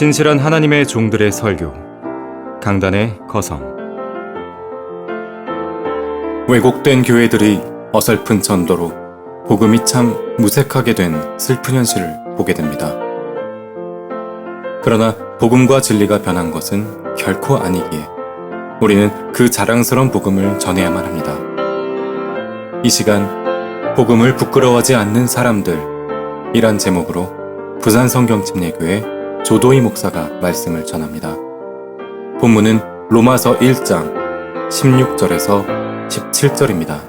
신실한 하나님의 종들의 설교, 강단의 거성. 왜곡된 교회들이 어설픈 전도로 복음이 참 무색하게 된 슬픈 현실을 보게 됩니다. 그러나 복음과 진리가 변한 것은 결코 아니기에 우리는 그 자랑스러운 복음을 전해야만 합니다. 이 시간 복음을 부끄러워하지 않는 사람들이란 제목으로 부산 성경침례교회 조도희 목사가 말씀을 전합니다. 본문은 로마서 1장 16절에서 17절입니다.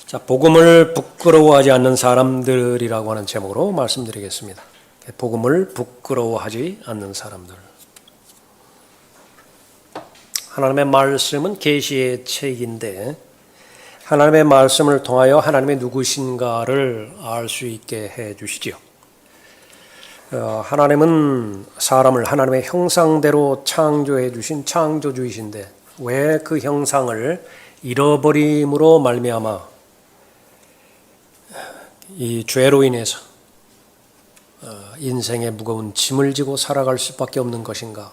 자, 복음을 부끄러워하지 않는 사람들이라고 하는 제목으로 말씀드리겠습니다. 복음을 부끄러워하지 않는 사람들. 하나님의 말씀은 계시의 책인데 하나님의 말씀을 통하여 하나님의 누구신가를 알 수 있게 해 주시지요. 하나님은 사람을 하나님의 형상대로 창조해 주신 창조주이신데 왜 그 형상을 잃어버림으로 말미암아 이 죄로 인해서 인생의 무거운 짐을 지고 살아갈 수밖에 없는 것인가?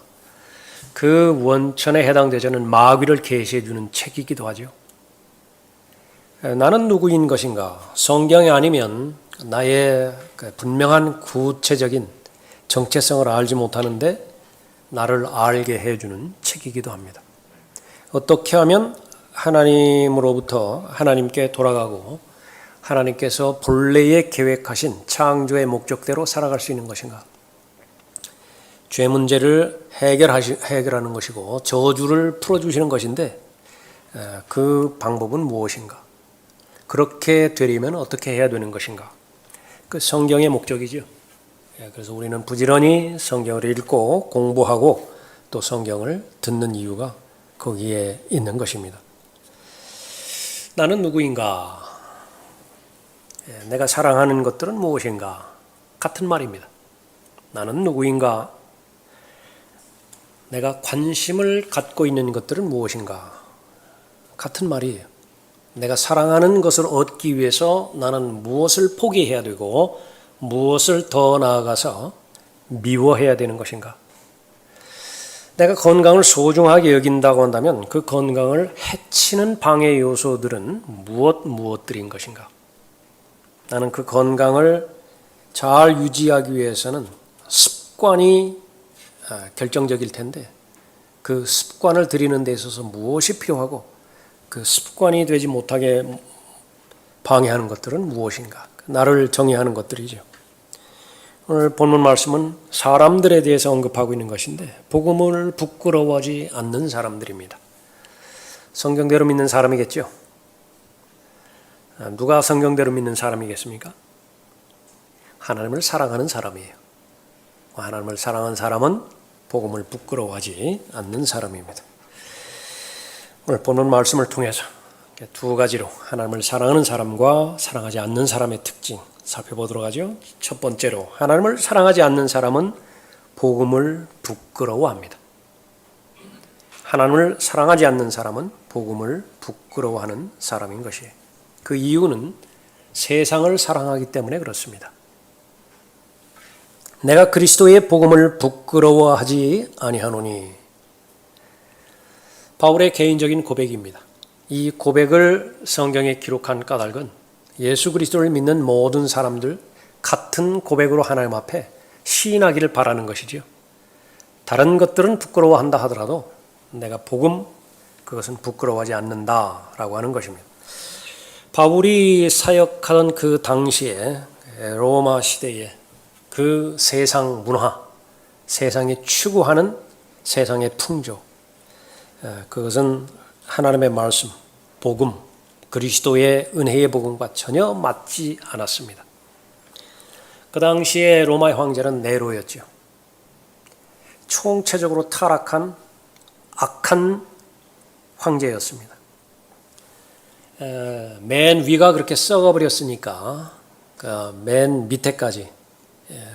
그 원천에 해당되지 않는 마귀를 계시해 주는 책이기도 하죠. 나는 누구인 것인가? 성경이 아니면 나의 분명한 구체적인 정체성을 알지 못하는데 나를 알게 해주는 책이기도 합니다. 어떻게 하면 하나님으로부터 하나님께 돌아가고 하나님께서 본래에 계획하신 창조의 목적대로 살아갈 수 있는 것인가? 죄 문제를 해결하는 것이고 저주를 풀어주시는 것인데 그 방법은 무엇인가? 그렇게 되려면 어떻게 해야 되는 것인가? 그 성경의 목적이죠. 그래서 우리는 부지런히 성경을 읽고 공부하고 또 성경을 듣는 이유가 거기에 있는 것입니다. 나는 누구인가? 내가 사랑하는 것들은 무엇인가? 같은 말입니다. 나는 누구인가? 내가 관심을 갖고 있는 것들은 무엇인가? 같은 말이에요. 내가 사랑하는 것을 얻기 위해서 나는 무엇을 포기해야 되고 무엇을 더 나아가서 미워해야 되는 것인가? 내가 건강을 소중하게 여긴다고 한다면 그 건강을 해치는 방해 요소들은 무엇들인 것인가? 나는 그 건강을 잘 유지하기 위해서는 습관이 결정적일 텐데 그 습관을 들이는 데 있어서 무엇이 필요하고 그 습관이 되지 못하게 방해하는 것들은 무엇인가? 나를 정의하는 것들이죠. 오늘 본문 말씀은 사람들에 대해서 언급하고 있는 것인데 복음을 부끄러워하지 않는 사람들입니다. 성경대로 믿는 사람이겠죠. 누가 성경대로 믿는 사람이겠습니까? 하나님을 사랑하는 사람이에요. 하나님을 사랑하는 사람은 복음을 부끄러워하지 않는 사람입니다. 오늘 본문 말씀을 통해서 두 가지로 하나님을 사랑하는 사람과 사랑하지 않는 사람의 특징 살펴보도록 하죠. 첫 번째로 하나님을 사랑하지 않는 사람은 복음을 부끄러워합니다. 하나님을 사랑하지 않는 사람은 복음을 부끄러워하는 사람인 것이에요. 그 이유는 세상을 사랑하기 때문에 그렇습니다. 내가 그리스도의 복음을 부끄러워하지 아니하노니 바울의 개인적인 고백입니다. 이 고백을 성경에 기록한 까닭은 예수 그리스도를 믿는 모든 사람들 같은 고백으로 하나님 앞에 시인하기를 바라는 것이죠. 다른 것들은 부끄러워한다 하더라도 내가 복음 그것은 부끄러워하지 않는다라고 하는 것입니다. 바울이 사역하던 그 당시에 로마 시대에 그 세상 문화, 세상이 추구하는 세상의 풍조 그것은 하나님의 말씀, 복음, 그리스도의 은혜의 복음과 전혀 맞지 않았습니다. 그 당시에 로마의 황제는 네로였죠. 총체적으로 타락한 악한 황제였습니다. 맨 위가 그렇게 썩어버렸으니까 맨 밑에까지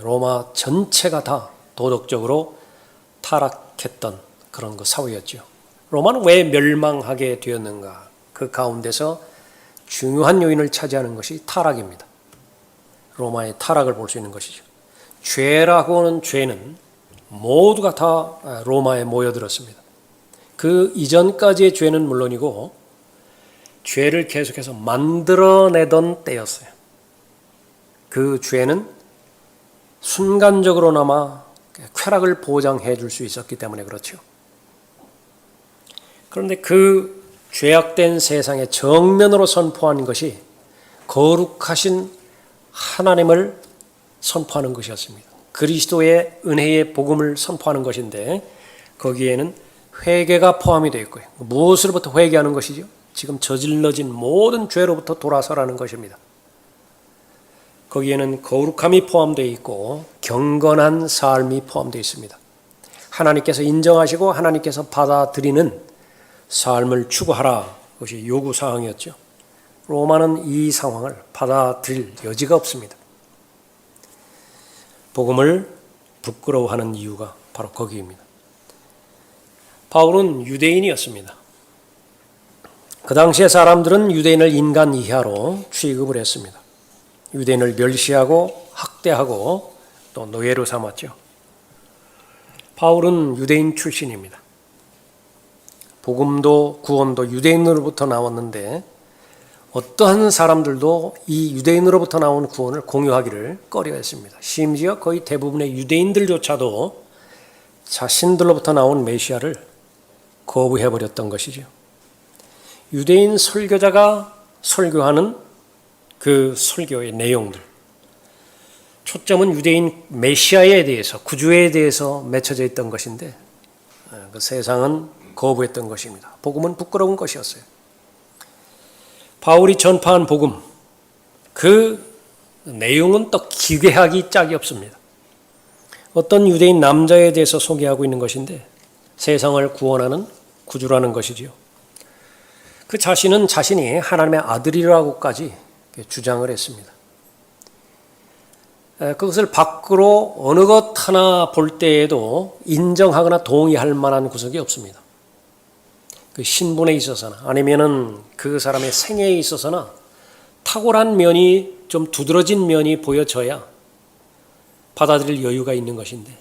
로마 전체가 다 도덕적으로 타락했던 그런 사회였죠. 로마는 왜 멸망하게 되었는가? 그 가운데서 중요한 요인을 차지하는 것이 타락입니다. 로마의 타락을 볼 수 있는 것이죠. 죄라고 하는 죄는 모두가 다 로마에 모여들었습니다. 그 이전까지의 죄는 물론이고 죄를 계속해서 만들어내던 때였어요. 그 죄는 순간적으로나마 쾌락을 보장해 줄 수 있었기 때문에 그렇죠. 그런데 그 죄악된 세상에 정면으로 선포한 것이 거룩하신 하나님을 선포하는 것이었습니다. 그리스도의 은혜의 복음을 선포하는 것인데 거기에는 회개가 포함이 되어 있고요. 무엇으로부터 회개하는 것이죠? 지금 저질러진 모든 죄로부터 돌아서라는 것입니다. 거기에는 거룩함이 포함되어 있고 경건한 삶이 포함되어 있습니다. 하나님께서 인정하시고 하나님께서 받아들이는 삶을 추구하라. 그것이 요구사항이었죠. 로마는 이 상황을 받아들일 여지가 없습니다. 복음을 부끄러워하는 이유가 바로 거기입니다. 바울은 유대인이었습니다. 그 당시의 사람들은 유대인을 인간 이하로 취급을 했습니다. 유대인을 멸시하고 학대하고 또 노예로 삼았죠. 바울은 유대인 출신입니다. 복음도 구원도 유대인으로부터 나왔는데 어떠한 사람들도 이 유대인으로부터 나온 구원을 공유하기를 꺼려했습니다. 심지어 거의 대부분의 유대인들조차도 자신들로부터 나온 메시아를 거부해버렸던 것이죠. 유대인 설교자가 설교하는 그 설교의 내용들, 초점은 유대인 메시아에 대해서, 구주에 대해서 맺혀져 있던 것인데 그 세상은 거부했던 것입니다. 복음은 부끄러운 것이었어요. 바울이 전파한 복음, 그 내용은 또 기괴하기 짝이 없습니다. 어떤 유대인 남자에 대해서 소개하고 있는 것인데 세상을 구원하는 구주라는 것이지요. 그 자신은 자신이 하나님의 아들이라고까지 주장을 했습니다. 그것을 밖으로 어느 것 하나 볼 때에도 인정하거나 동의할 만한 구석이 없습니다. 그 신분에 있어서나 아니면은 그 사람의 생애에 있어서나 탁월한 면이 좀 두드러진 면이 보여져야 받아들일 여유가 있는 것인데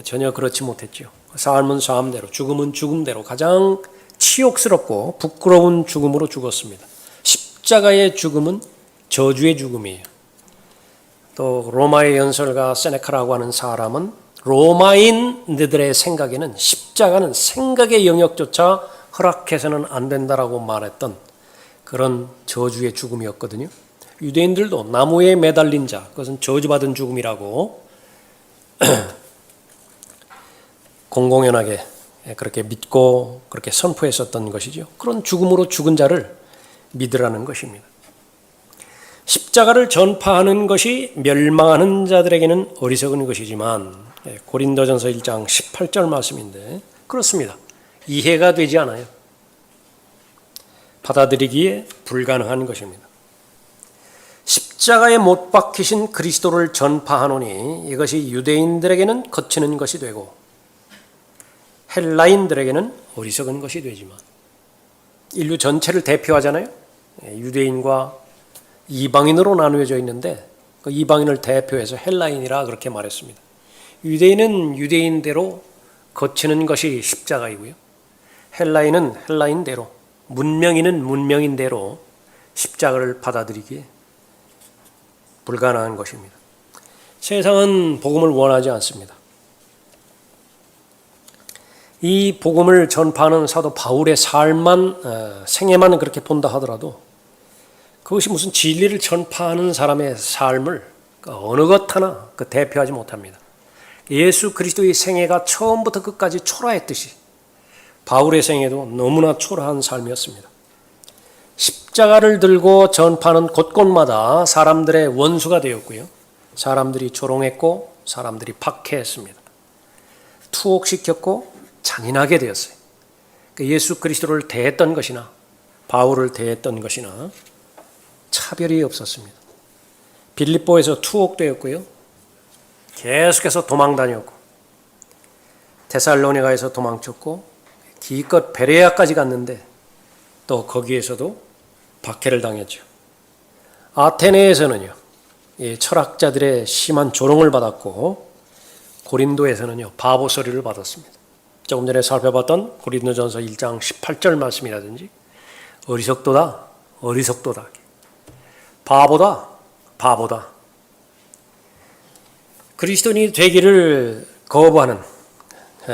전혀 그렇지 못했죠. 삶은 삶대로, 죽음은 죽음대로 가장 치욕스럽고 부끄러운 죽음으로 죽었습니다. 십자가의 죽음은 저주의 죽음이에요. 또 로마의 연설가 세네카라고 하는 사람은 로마인들의 생각에는 십자가는 생각의 영역조차 허락해서는 안 된다라고 말했던 그런 저주의 죽음이었거든요. 유대인들도 나무에 매달린 자, 그것은 저주받은 죽음이라고 공공연하게 그렇게 믿고 그렇게 선포했었던 것이죠. 그런 죽음으로 죽은 자를 믿으라는 것입니다. 십자가를 전파하는 것이 멸망하는 자들에게는 어리석은 것이지만 고린도전서 1장 18절 말씀인데 그렇습니다. 이해가 되지 않아요. 받아들이기에 불가능한 것입니다. 십자가에 못 박히신 그리스도를 전파하노니 이것이 유대인들에게는 거치는 것이 되고 헬라인들에게는 어리석은 것이 되지만 인류 전체를 대표하잖아요. 유대인과 이방인으로 나누어져 있는데 그 이방인을 대표해서 헬라인이라 그렇게 말했습니다. 유대인은 유대인대로 거치는 것이 십자가이고요. 헬라인은 헬라인대로, 문명인은 문명인대로 십자가를 받아들이기에 불가능한 것입니다. 세상은 복음을 원하지 않습니다. 이 복음을 전파하는 사도 바울의 삶만, 생애만 그렇게 본다 하더라도 그것이 무슨 진리를 전파하는 사람의 삶을 어느 것 하나 대표하지 못합니다. 예수 그리스도의 생애가 처음부터 끝까지 초라했듯이 바울의 생애도 너무나 초라한 삶이었습니다. 십자가를 들고 전파하는 곳곳마다 사람들의 원수가 되었고요. 사람들이 조롱했고 사람들이 박해했습니다. 투옥시켰고 잔인하게 되었어요. 예수 그리스도를 대했던 것이나 바울을 대했던 것이나 차별이 없었습니다. 빌립보에서 투옥되었고요. 계속해서 도망다녔고 데살로니가에서 도망쳤고 기껏 베레아까지 갔는데 또 거기에서도 박해를 당했죠. 아테네에서는요. 철학자들의 심한 조롱을 받았고 고린도에서는요 바보 소리를 받았습니다. 조금 전에 살펴봤던 고린도전서 1장 18절 말씀이라든지 어리석도다 어리석도다 바보다 바보다. 그리스도인이 되기를 거부하는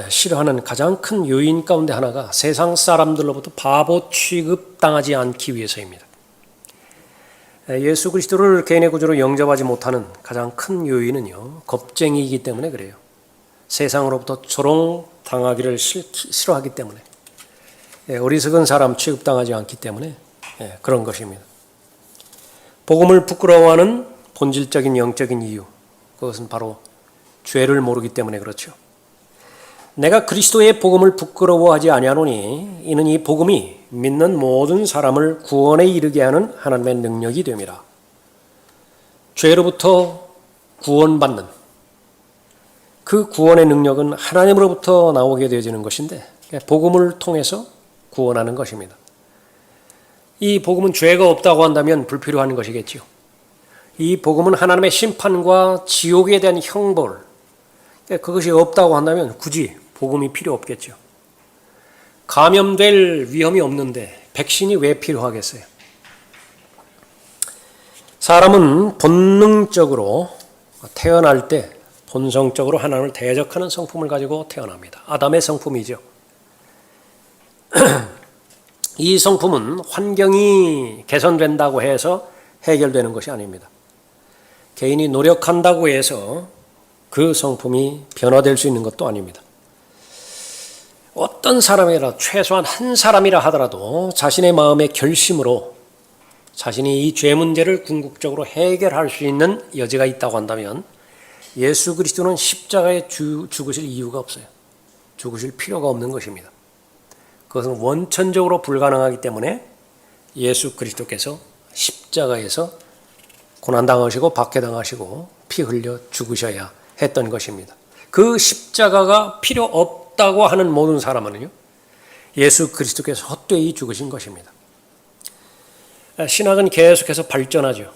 싫어하는 가장 큰 요인 가운데 하나가 세상 사람들로부터 바보 취급당하지 않기 위해서입니다. 예수 그리스도를 개인의 구주로 영접하지 못하는 가장 큰 요인은요 겁쟁이이기 때문에 그래요. 세상으로부터 조롱당하기를 싫어하기 때문에 어리석은 사람 취급당하지 않기 때문에 그런 것입니다. 복음을 부끄러워하는 본질적인 영적인 이유, 그것은 바로 죄를 모르기 때문에 그렇죠. 내가 그리스도의 복음을 부끄러워하지 아니하노니 이는 이 복음이 믿는 모든 사람을 구원에 이르게 하는 하나님의 능력이 됨이라. 죄로부터 구원받는 그 구원의 능력은 하나님으로부터 나오게 되어지는 것인데 복음을 통해서 구원하는 것입니다. 이 복음은 죄가 없다고 한다면 불필요한 것이겠지요. 이 복음은 하나님의 심판과 지옥에 대한 형벌, 그것이 없다고 한다면 굳이 복음이 필요 없겠죠. 감염될 위험이 없는데 백신이 왜 필요하겠어요? 사람은 본능적으로 태어날 때 본성적으로 하나님을 대적하는 성품을 가지고 태어납니다. 아담의 성품이죠. 이 성품은 환경이 개선된다고 해서 해결되는 것이 아닙니다. 개인이 노력한다고 해서 그 성품이 변화될 수 있는 것도 아닙니다. 어떤 사람이라 최소한 한 사람이라 하더라도 자신의 마음의 결심으로 자신이 이 죄 문제를 궁극적으로 해결할 수 있는 여지가 있다고 한다면 예수 그리스도는 십자가에 죽으실 이유가 없어요. 죽으실 필요가 없는 것입니다. 그것은 원천적으로 불가능하기 때문에 예수 그리스도께서 십자가에서 고난당하시고 박해당하시고 피 흘려 죽으셔야 했던 것입니다. 그 십자가가 필요 없다고 하는 모든 사람은요, 예수 그리스도께서 헛되이 죽으신 것입니다. 신학은 계속해서 발전하죠.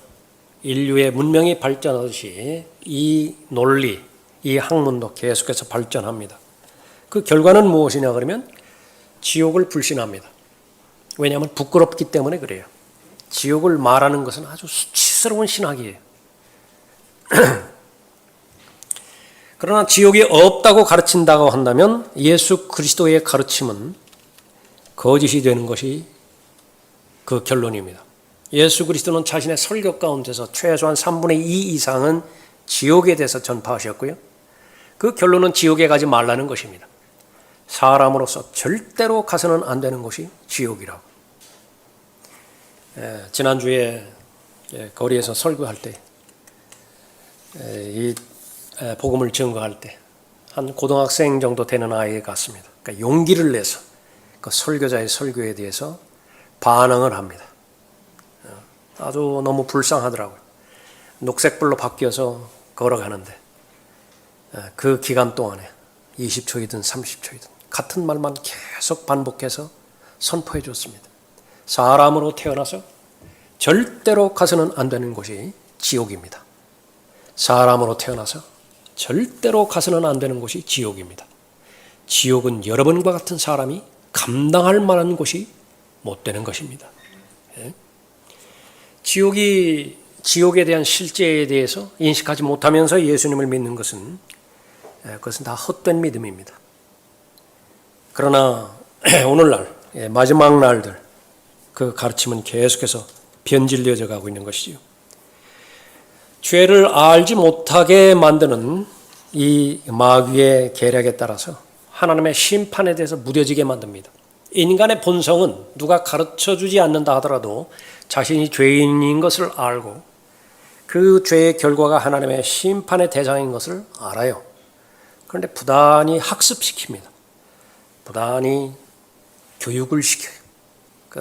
인류의 문명이 발전하듯이 이 논리, 이 학문도 계속해서 발전합니다. 그 결과는 무엇이냐 그러면 지옥을 불신합니다. 왜냐하면 부끄럽기 때문에 그래요. 지옥을 말하는 것은 아주 수치스러운 신학이에요. 그러나 지옥이 없다고 가르친다고 한다면 예수 그리스도의 가르침은 거짓이 되는 것이 그 결론입니다. 예수 그리스도는 자신의 설교 가운데서 최소한 3분의 2 이상은 지옥에 대해서 전파하셨고요. 그 결론은 지옥에 가지 말라는 것입니다. 사람으로서 절대로 가서는 안 되는 곳이 지옥이라고. 지난주에 거리에서 설교할 때, 이 복음을 증거할 때 한 고등학생 정도 되는 아이에 갔습니다. 그러니까 용기를 내서 그 설교자의 설교에 대해서 반응을 합니다. 아주 너무 불쌍하더라고요. 녹색불로 바뀌어서 걸어가는데 그 기간 동안에 20초이든 30초이든 같은 말만 계속 반복해서 선포해 줬습니다. 사람으로 태어나서 절대로 가서는 안 되는 곳이 지옥입니다. 사람으로 태어나서 절대로 가서는 안 되는 곳이 지옥입니다. 지옥은 여러분과 같은 사람이 감당할 만한 곳이 못 되는 것입니다. 지옥에 대한 실제에 대해서 인식하지 못하면서 예수님을 믿는 것은 그것은 다 헛된 믿음입니다. 그러나 오늘날 마지막 날들 그 가르침은 계속해서 변질되어져 가고 있는 것이지요. 죄를 알지 못하게 만드는 이 마귀의 계략에 따라서 하나님의 심판에 대해서 무뎌지게 만듭니다. 인간의 본성은 누가 가르쳐주지 않는다 하더라도 자신이 죄인인 것을 알고 그 죄의 결과가 하나님의 심판의 대상인 것을 알아요. 그런데 부단히 학습시킵니다. 부단히 교육을 시켜요.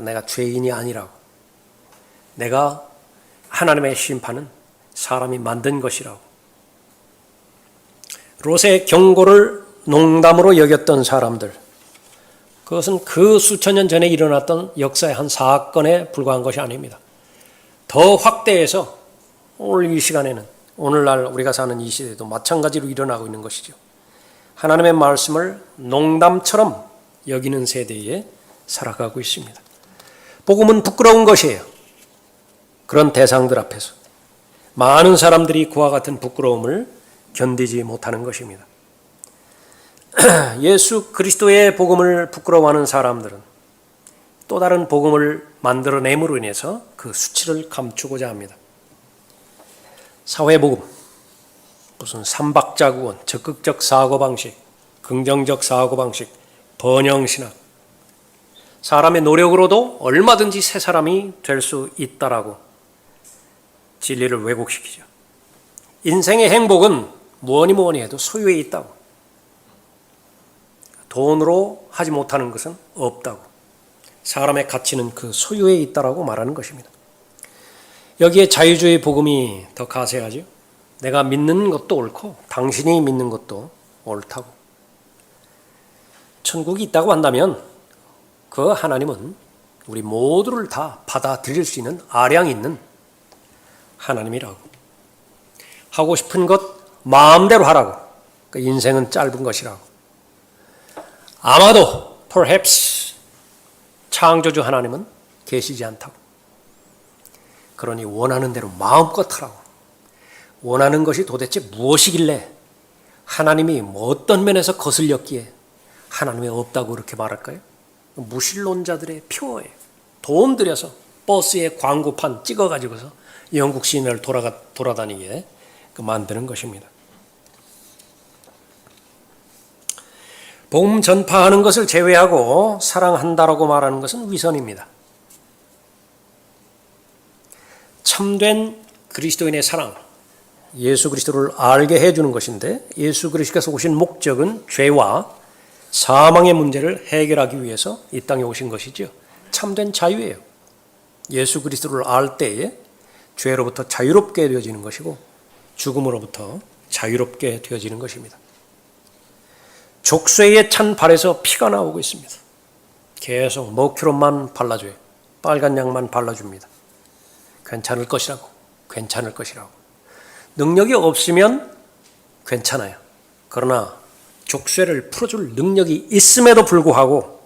내가 죄인이 아니라고. 내가 하나님의 심판은 사람이 만든 것이라고. 롯의 경고를 농담으로 여겼던 사람들, 그것은 그 수천 년 전에 일어났던 역사의 한 사건에 불과한 것이 아닙니다. 더 확대해서 오늘 이 시간에는 오늘날 우리가 사는 이 시대도 마찬가지로 일어나고 있는 것이죠. 하나님의 말씀을 농담처럼 여기는 세대에 살아가고 있습니다. 복음은 부끄러운 것이에요. 그런 대상들 앞에서 많은 사람들이 그와 같은 부끄러움을 견디지 못하는 것입니다. 예수 그리스도의 복음을 부끄러워하는 사람들은 또 다른 복음을 만들어냄으로 인해서 그 수치를 감추고자 합니다. 사회복음, 무슨 삼박자구원, 적극적 사고방식, 긍정적 사고방식, 번영신학, 사람의 노력으로도 얼마든지 새 사람이 될 수 있다라고 진리를 왜곡시키죠. 인생의 행복은 뭐니 해도 소유에 있다고. 돈으로 하지 못하는 것은 없다고. 사람의 가치는 그 소유에 있다라고 말하는 것입니다. 여기에 자유주의 복음이 더 가세하죠. 내가 믿는 것도 옳고 당신이 믿는 것도 옳다고. 천국이 있다고 한다면 그 하나님은 우리 모두를 다 받아들일 수 있는 아량 있는 하나님이라고. 하고 싶은 것 마음대로 하라고. 그 인생은 짧은 것이라고. 아마도 perhaps 창조주 하나님은 계시지 않다고. 그러니 원하는 대로 마음껏 하라고. 원하는 것이 도대체 무엇이길래 하나님이 어떤 면에서 거슬렸기에 하나님이 없다고 그렇게 말할까요? 무신론자들의 표어예요. 돈 들여서 버스에 광고판 찍어가지고서 영국 시내를 돌아다니게 만드는 것입니다. 복음 전파하는 것을 제외하고 사랑한다라고 말하는 것은 위선입니다. 참된 그리스도인의 사랑, 예수 그리스도를 알게 해주는 것인데 예수 그리스도께서 오신 목적은 죄와 사망의 문제를 해결하기 위해서 이 땅에 오신 것이죠. 참된 자유예요. 예수 그리스도를 알 때에 죄로부터 자유롭게 되어지는 것이고 죽음으로부터 자유롭게 되어지는 것입니다. 족쇄에 찬 발에서 피가 나오고 있습니다. 계속 머큐론만 발라줘요. 빨간 약만 발라줍니다. 괜찮을 것이라고. 괜찮을 것이라고. 능력이 없으면 괜찮아요. 그러나 족쇄를 풀어줄 능력이 있음에도 불구하고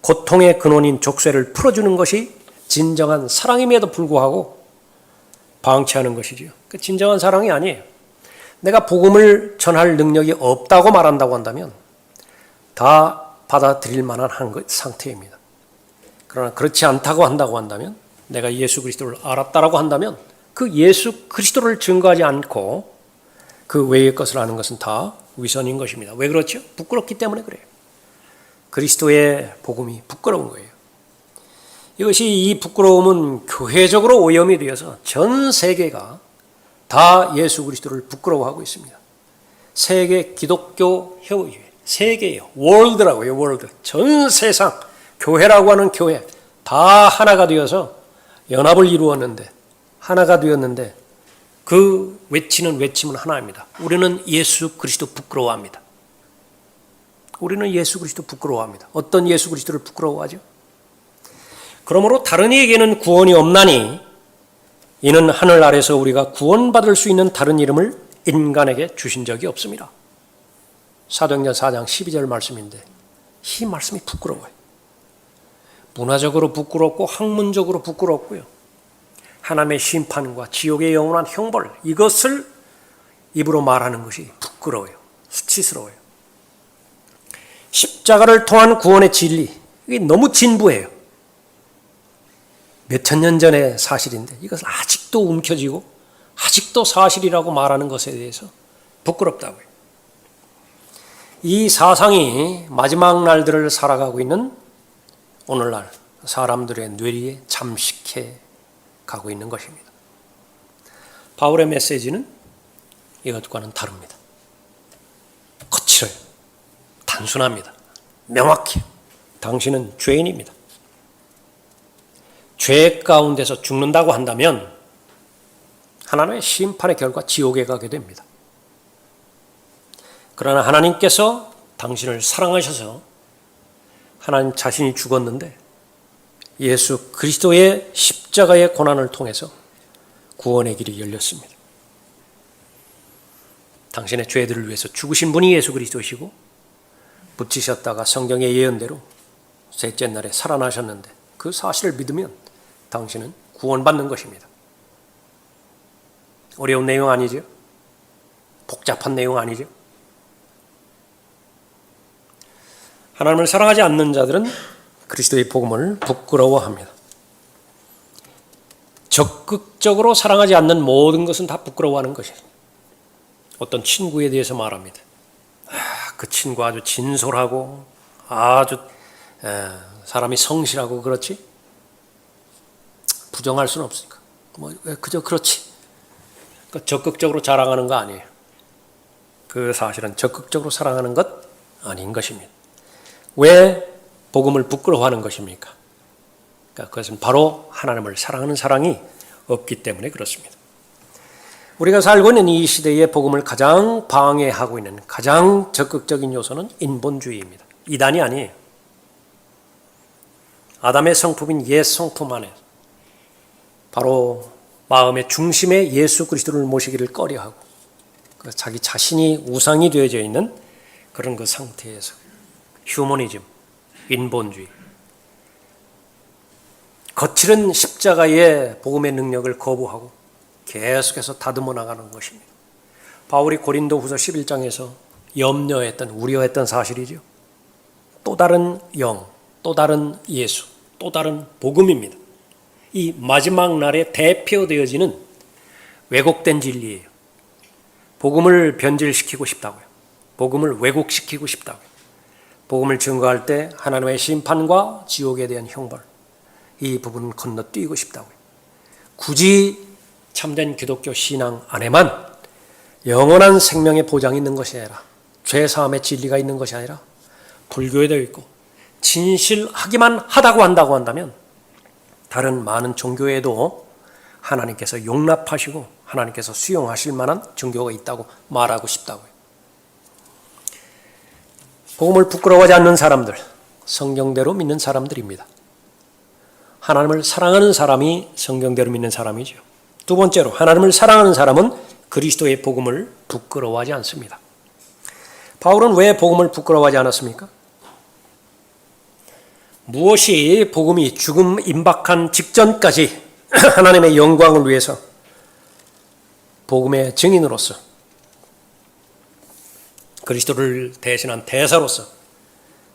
고통의 근원인 족쇄를 풀어주는 것이 진정한 사랑임에도 불구하고 방치하는 것이죠. 그 진정한 사랑이 아니에요. 내가 복음을 전할 능력이 없다고 말한다고 한다면 다 받아들일 만한 상태입니다. 그러나 그렇지 않다고 한다고 한다면 내가 예수 그리스도를 알았다라고 한다면 그 예수 그리스도를 증거하지 않고 그 외의 것을 아는 것은 다 위선인 것입니다. 왜 그렇죠? 부끄럽기 때문에 그래요. 그리스도의 복음이 부끄러운 거예요. 이것이 이 부끄러움은 교회적으로 오염이 되어서 전 세계가 다 예수 그리스도를 부끄러워하고 있습니다. 세계 기독교 협의회, 세계예요. 월드라고요. 월드. 전 세상 교회라고 하는 교회 다 하나가 되어서 연합을 이루었는데 하나가 되었는데 그 외치는 외침은 하나입니다. 우리는 예수 그리스도 부끄러워합니다. 우리는 예수 그리스도 부끄러워합니다. 어떤 예수 그리스도를 부끄러워하죠? 그러므로 다른 이에게는 구원이 없나니 이는 하늘 아래서 우리가 구원받을 수 있는 다른 이름을 인간에게 주신 적이 없습니다. 사도행전 4장 12절 말씀인데 이 말씀이 부끄러워요. 문화적으로 부끄럽고 학문적으로 부끄럽고요. 하나님의 심판과 지옥의 영원한 형벌 이것을 입으로 말하는 것이 부끄러워요. 수치스러워요. 십자가를 통한 구원의 진리 이게 너무 진부해요. 몇천 년 전의 사실인데 이것을 아직도 움켜쥐고 아직도 사실이라고 말하는 것에 대해서 부끄럽다고요. 이 사상이 마지막 날들을 살아가고 있는 오늘날 사람들의 뇌리에 잠식해 가고 있는 것입니다. 바울의 메시지는 이것과는 다릅니다. 거칠어요. 단순합니다. 명확히 당신은 죄인입니다. 죄 가운데서 죽는다고 한다면 하나님의 심판의 결과 지옥에 가게 됩니다. 그러나 하나님께서 당신을 사랑하셔서 하나님 자신이 죽었는데 예수 그리스도의 십자가의 고난을 통해서 구원의 길이 열렸습니다. 당신의 죄들을 위해서 죽으신 분이 예수 그리스도시고 붙이셨다가 성경의 예언대로 셋째 날에 살아나셨는데 그 사실을 믿으면 당신은 구원받는 것입니다. 어려운 내용 아니죠? 복잡한 내용 아니죠? 하나님을 사랑하지 않는 자들은 그리스도의 복음을 부끄러워합니다. 적극적으로 사랑하지 않는 모든 것은 다 부끄러워하는 것이에요. 어떤 친구에 대해서 말합니다. 그 친구 아주 진솔하고 아주 사람이 성실하고 그렇지? 부정할 수는 없으니까. 그저 그렇지. 그러니까 적극적으로 자랑하는 거 아니에요. 그 사실은 적극적으로 사랑하는 것 아닌 것입니다. 왜 복음을 부끄러워하는 것입니까? 그러니까 그것은 바로 하나님을 사랑하는 사랑이 없기 때문에 그렇습니다. 우리가 살고 있는 이 시대에 복음을 가장 방해하고 있는 가장 적극적인 요소는 인본주의입니다. 이단이 아니에요. 아담의 성품인 옛 성품 안에 바로 마음의 중심에 예수 그리스도를 모시기를 꺼려하고 자기 자신이 우상이 되어져 있는 그런 그 상태에서 휴머니즘, 인본주의, 거칠은 십자가의 복음의 능력을 거부하고 계속해서 다듬어 나가는 것입니다. 바울이 고린도후서 11장에서 염려했던, 우려했던 사실이죠. 또 다른 영, 또 다른 예수, 또 다른 복음입니다. 이 마지막 날에 대표되어지는 왜곡된 진리예요. 복음을 변질시키고 싶다고요. 복음을 왜곡시키고 싶다고요. 복음을 증거할 때 하나님의 심판과 지옥에 대한 형벌, 이 부분은 건너뛰고 싶다고요. 굳이 참된 기독교 신앙 안에만 영원한 생명의 보장이 있는 것이 아니라 죄사함의 진리가 있는 것이 아니라 불교에도 있고 진실하기만 하다고 한다고 한다면 다른 많은 종교에도 하나님께서 용납하시고 하나님께서 수용하실 만한 종교가 있다고 말하고 싶다고요. 복음을 부끄러워하지 않는 사람들, 성경대로 믿는 사람들입니다. 하나님을 사랑하는 사람이 성경대로 믿는 사람이죠. 두 번째로 하나님을 사랑하는 사람은 그리스도의 복음을 부끄러워하지 않습니다. 바울은 왜 복음을 부끄러워하지 않았습니까? 무엇이 복음이 죽음 임박한 직전까지 하나님의 영광을 위해서 복음의 증인으로서 그리스도를 대신한 대사로서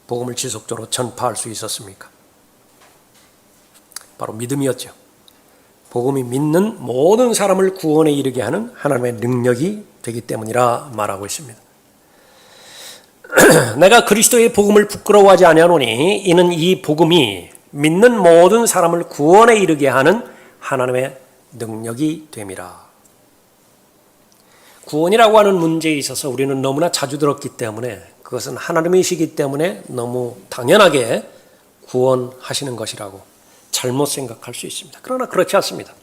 복음을 지속적으로 전파할 수 있었습니까? 바로 믿음이었죠. 복음이 믿는 모든 사람을 구원에 이르게 하는 하나님의 능력이 되기 때문이라 말하고 있습니다. 내가 그리스도의 복음을 부끄러워하지 아니하노니 이는 이 복음이 믿는 모든 사람을 구원에 이르게 하는 하나님의 능력이 됨이라. 구원이라고 하는 문제에 있어서 우리는 너무나 자주 들었기 때문에 그것은 하나님이시기 때문에 너무 당연하게 구원하시는 것이라고 잘못 생각할 수 있습니다. 그러나 그렇지 않습니다.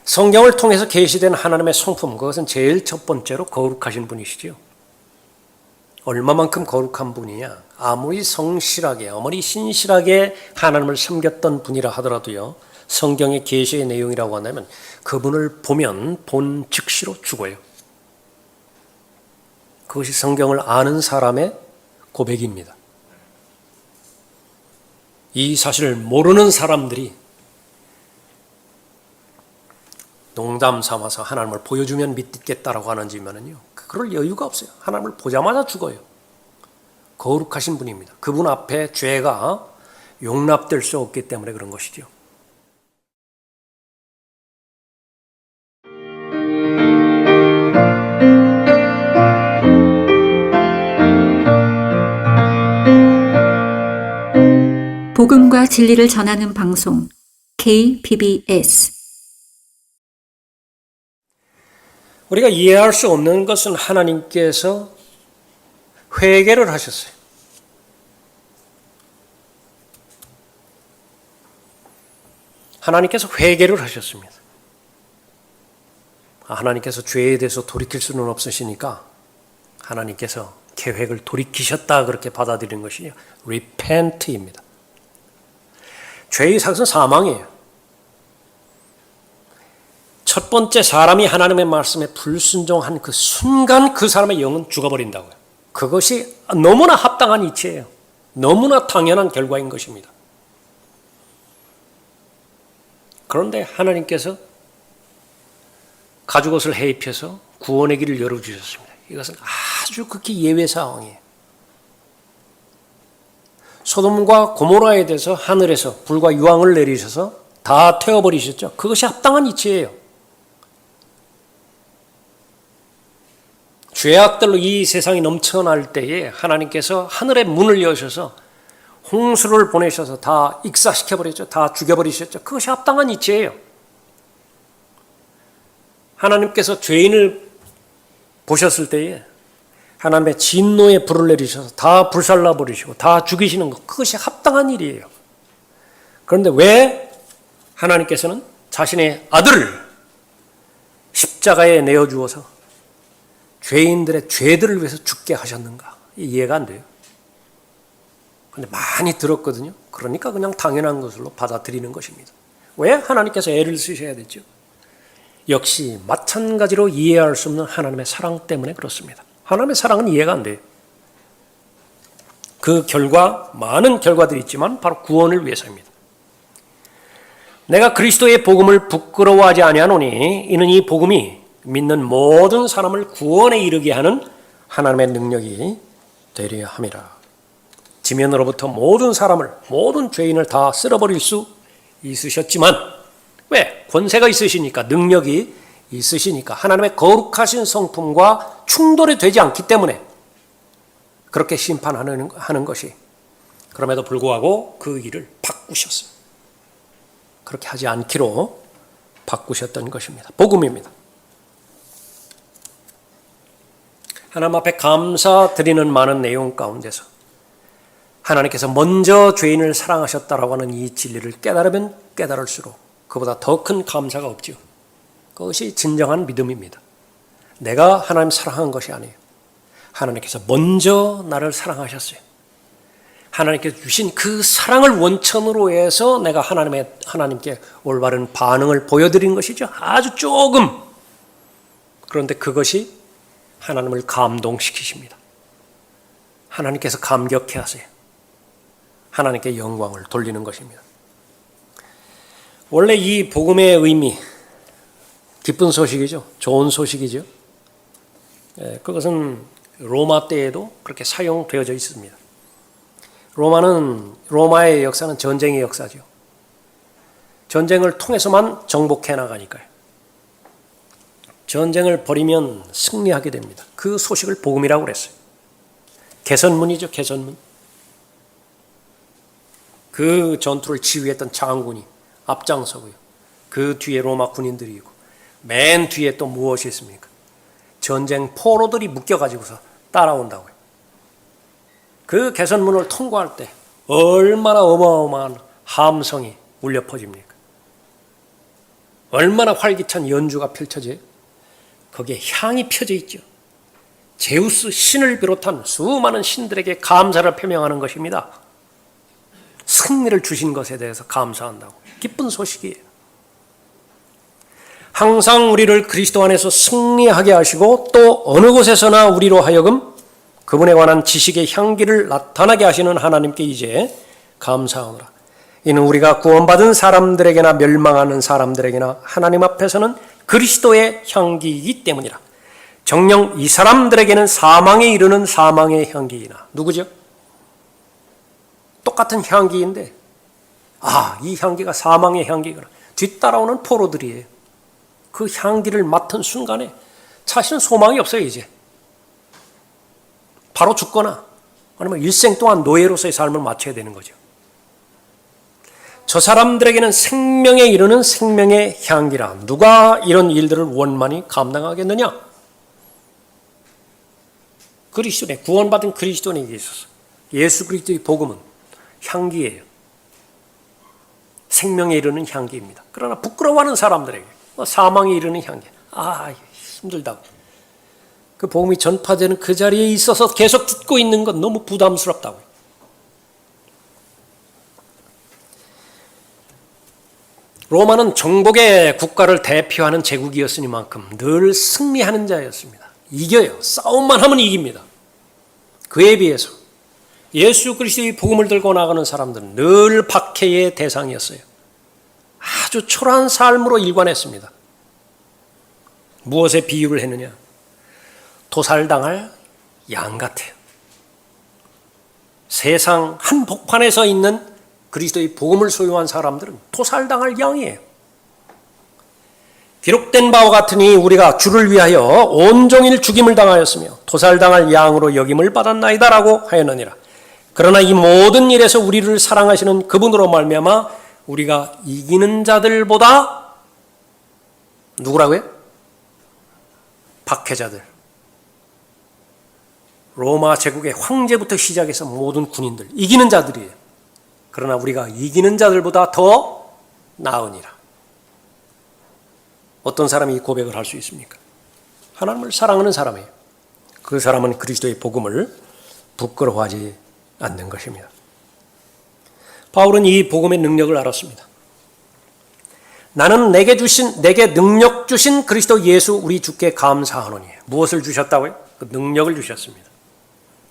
성경을 통해서 계시된 하나님의 성품, 그것은 제일 첫 번째로 거룩하신 분이시죠. 얼마만큼 거룩한 분이냐? 아무리 성실하게, 아무리 신실하게 하나님을 섬겼던 분이라 하더라도요, 성경의 계시의 내용이라고 한다면 그분을 보면 본 즉시로 죽어요. 그것이 성경을 아는 사람의 고백입니다. 이 사실을 모르는 사람들이 농담 삼아서 하나님을 보여주면 믿겠다라고 하는지만은요, 그럴 여유가 없어요. 하나님을 보자마자 죽어요. 거룩하신 분입니다. 그분 앞에 죄가 용납될 수 없기 때문에 그런 것이죠. 복음과 진리를 전하는 방송 KBS. 우리가 이해할 수 없는 것은 하나님께서 회개를 하셨어요. 하나님께서 회개를 하셨습니다. 하나님께서 죄에 대해서 돌이킬 수는 없으시니까 하나님께서 계획을 돌이키셨다 그렇게 받아들이는 것이 repent입니다. 죄의 삭은 사망이에요. 첫 번째 사람이 하나님의 말씀에 불순종한 그 순간 그 사람의 영은 죽어버린다고요. 그것이 너무나 합당한 이치예요. 너무나 당연한 결과인 것입니다. 그런데 하나님께서 가죽옷을 해입혀서 구원의 길을 열어주셨습니다. 이것은 아주 극히 예외 상황이에요. 소돔과 고모라에 대해서 하늘에서 불과 유황을 내리셔서 다 태워버리셨죠. 그것이 합당한 이치예요. 죄악들로 이 세상이 넘쳐날 때에 하나님께서 하늘의 문을 여셔서 홍수를 보내셔서 다 익사시켜버렸죠. 다 죽여버리셨죠. 그것이 합당한 이치예요. 하나님께서 죄인을 보셨을 때에 하나님의 진노의 불을 내리셔서 다 불살라버리시고 다 죽이시는 것, 그것이 합당한 일이에요. 그런데 왜 하나님께서는 자신의 아들을 십자가에 내어주어서 죄인들의 죄들을 위해서 죽게 하셨는가? 이해가 안 돼요. 그런데 많이 들었거든요. 그러니까 그냥 당연한 것으로 받아들이는 것입니다. 왜 하나님께서 애를 쓰셔야 됐죠? 역시 마찬가지로 이해할 수 없는 하나님의 사랑 때문에 그렇습니다. 하나님의 사랑은 이해가 안 돼요. 그 결과, 많은 결과들이 있지만 바로 구원을 위해서입니다. 내가 그리스도의 복음을 부끄러워하지 아니하노니 이는 이 복음이 믿는 모든 사람을 구원에 이르게 하는 하나님의 능력이 되려 함이라. 지면으로부터 모든 사람을, 모든 죄인을 다 쓸어버릴 수 있으셨지만, 왜? 권세가 있으시니까, 능력이 있으시니까, 하나님의 거룩하신 성품과 충돌이 되지 않기 때문에 그렇게 심판하는 것이, 그럼에도 불구하고 그 일을 바꾸셨어요. 그렇게 하지 않기로 바꾸셨던 것입니다. 복음입니다. 하나님 앞에 감사드리는 많은 내용 가운데서 하나님께서 먼저 죄인을 사랑하셨다라고 하는 이 진리를 깨달으면 깨달을수록 그보다 더 큰 감사가 없죠. 그것이 진정한 믿음입니다. 내가 하나님 사랑한 것이 아니에요. 하나님께서 먼저 나를 사랑하셨어요. 하나님께서 주신 그 사랑을 원천으로 해서 내가 하나님께 올바른 반응을 보여드린 것이죠. 아주 조금. 그런데 그것이 하나님을 감동시키십니다. 하나님께서 감격해 하세요. 하나님께 영광을 돌리는 것입니다. 원래 이 복음의 의미, 기쁜 소식이죠. 좋은 소식이죠. 그것은 로마 때에도 그렇게 사용되어져 있습니다. 로마의 역사는 전쟁의 역사죠. 전쟁을 통해서만 정복해 나가니까요. 전쟁을 벌이면 승리하게 됩니다. 그 소식을 복음이라고 그랬어요. 개선문이죠, 개선문. 그 전투를 지휘했던 장군이 앞장서고요. 그 뒤에 로마 군인들이 있고, 맨 뒤에 또 무엇이 있습니까? 전쟁 포로들이 묶여가지고서 따라온다고요. 그 개선문을 통과할 때 얼마나 어마어마한 함성이 울려 퍼집니까? 얼마나 활기찬 연주가 펼쳐져요? 거기에 향이 펴져 있죠. 제우스 신을 비롯한 수많은 신들에게 감사를 표명하는 것입니다. 승리를 주신 것에 대해서 감사한다고. 기쁜 소식이에요. 항상 우리를 그리스도 안에서 승리하게 하시고 또 어느 곳에서나 우리로 하여금 그분에 관한 지식의 향기를 나타나게 하시는 하나님께 이제 감사하노라. 이는 우리가 구원받은 사람들에게나 멸망하는 사람들에게나 하나님 앞에서는 그리스도의 향기이기 때문이라. 정녕 이 사람들에게는 사망에 이르는 사망의 향기이나. 누구죠? 똑같은 향기인데 이 향기가 사망의 향기구나. 뒤따라오는 포로들이에요. 그 향기를 맡은 순간에 자신은 소망이 없어요. 이제 바로 죽거나 아니면 일생 동안 노예로서의 삶을 마쳐야 되는 거죠. 저 사람들에게는 생명에 이르는 생명의 향기라. 누가 이런 일들을 원만히 감당하겠느냐? 그리스도네, 구원받은 그리스도인에게 있어서 예수 그리스도의 복음은 향기예요. 생명에 이르는 향기입니다. 그러나 부끄러워하는 사람들에게 사망에 이르는 향기. 힘들다고. 그 복음이 전파되는 그 자리에 있어서 계속 듣고 있는 건 너무 부담스럽다고요. 로마는 정복의 국가를 대표하는 제국이었으니만큼 늘 승리하는 자였습니다. 이겨요. 싸움만 하면 이깁니다. 그에 비해서 예수 그리스도의 복음을 들고 나가는 사람들은 늘 박해의 대상이었어요. 아주 초라한 삶으로 일관했습니다. 무엇에 비유를 했느냐? 도살당할 양 같아요. 세상 한복판에 있는 그리스도의 복음을 소유한 사람들은 도살당할 양이에요. 기록된 바와 같으니 우리가 주를 위하여 온종일 죽임을 당하였으며 도살당할 양으로 여김을 받았나이다라고 하였느니라. 그러나 이 모든 일에서 우리를 사랑하시는 그분으로 말미암아 우리가 이기는 자들보다 누구라고요? 박해자들. 로마 제국의 황제부터 시작해서 모든 군인들 이기는 자들이에요. 그러나 우리가 이기는 자들보다 더 나으니라. 어떤 사람이 이 고백을 할 수 있습니까? 하나님을 사랑하는 사람이에요. 그 사람은 그리스도의 복음을 부끄러워하지 않는 것입니다. 바울은 이 복음의 능력을 알았습니다. 나는 내게 능력 주신 그리스도 예수 우리 주께 감사하노니. 무엇을 주셨다고요? 그 능력을 주셨습니다.